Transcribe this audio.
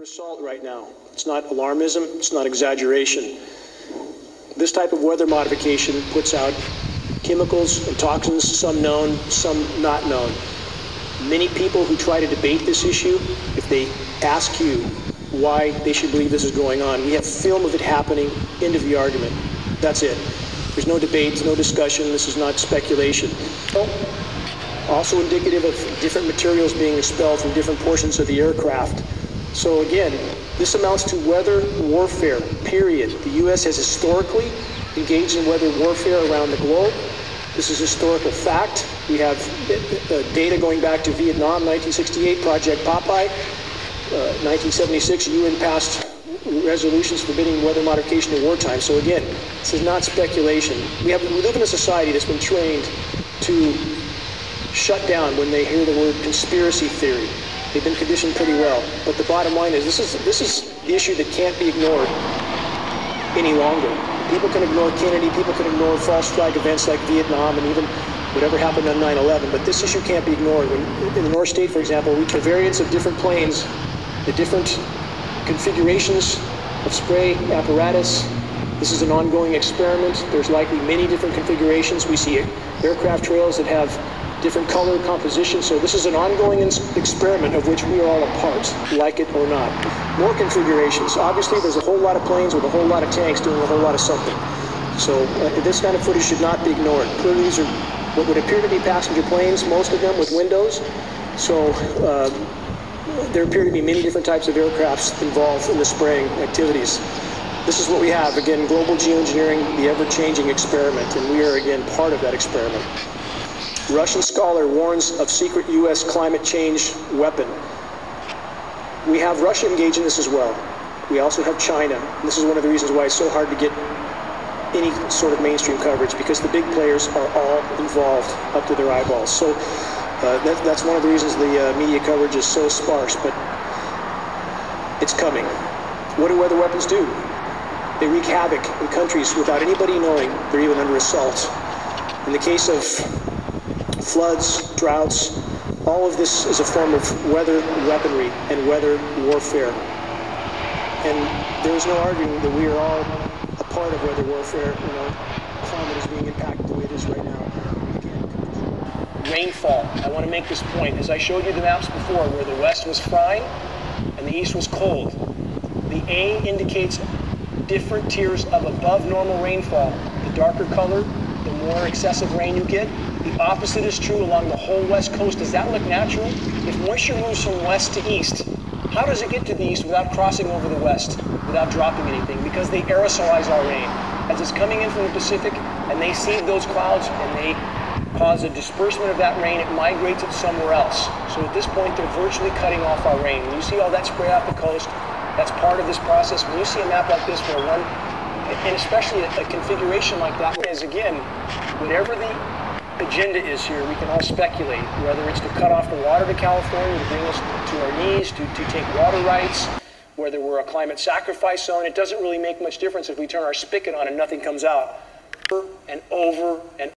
assault right now. It's not alarmism, it's not exaggeration. This type of weather modification puts out chemicals and toxins, some known, some not known. Many people who try to debate this issue, if they ask you why they should believe this is going on, we have film of it happening, end of the argument. That's it. There's no debate, no discussion, this is not speculation. Also indicative of different materials being expelled from different portions of the aircraft. So again, this amounts to weather warfare, period. The U.S. has historically engaged in weather warfare around the globe. This is historical fact. We have data going back to Vietnam, 1968, Project Popeye. 1976, UN passed resolutions forbidding weather modification in wartime. So again, this is not speculation. We live in a society that's been trained to shut down when they hear the word conspiracy theory. They've been conditioned pretty well. But the bottom line is this is the issue that can't be ignored any longer. People can ignore Kennedy, people can ignore false flag events like Vietnam and even whatever happened on 9/11, but this issue can't be ignored. In the North State, for example, we took variants of different planes, the different configurations of spray apparatus. This is an ongoing experiment. There's likely many different configurations. We see aircraft trails that have different color composition. So this is an ongoing experiment of which we are all a part, like it or not. More configurations. Obviously, there's a whole lot of planes with a whole lot of tanks doing a whole lot of something. So this kind of footage should not be ignored. Clearly, these are what would appear to be passenger planes, most of them with windows. So there appear to be many different types of aircrafts involved in the spraying activities. This is what we have. Again, global geoengineering, the ever-changing experiment, and we are, again, part of that experiment. Russian scholar warns of secret U.S. climate change weapon. We have Russia engaged in this as well. We also have China. And this is one of the reasons why it's so hard to get any sort of mainstream coverage, because the big players are all involved up to their eyeballs. So that's one of the reasons the media coverage is so sparse, but it's coming. What do weather weapons do? They wreak havoc in countries without anybody knowing they're even under assault. In the case of floods, droughts, all of this is a form of weather weaponry and weather warfare. And there is no arguing that we are all a part of weather warfare. You know, climate is being impacted the way it is right now. Rainfall. I want to make this point. As I showed you the maps before, where the west was frying and the east was cold, the A indicates different tiers of above normal rainfall. The darker color, the more excessive rain you get. The opposite is true along the whole west coast. Does that look natural? If moisture moves from west to east, how does it get to the east without crossing over the west, without dropping anything? Because they aerosolize our rain. As it's coming in from the Pacific and they seed those clouds and they cause a disbursement of that rain, it migrates it somewhere else. So at this point, they're virtually cutting off our rain. When you see all that spray off the coast, that's part of this process. When you see a map like this where one, and especially a configuration like that, is again, whatever the agenda is here, we can all speculate, whether it's to cut off the water to California, to bring us to our knees, to take water rights, whether we're a climate sacrifice zone. It doesn't really make much difference if we turn our spigot on and nothing comes out. Over and over and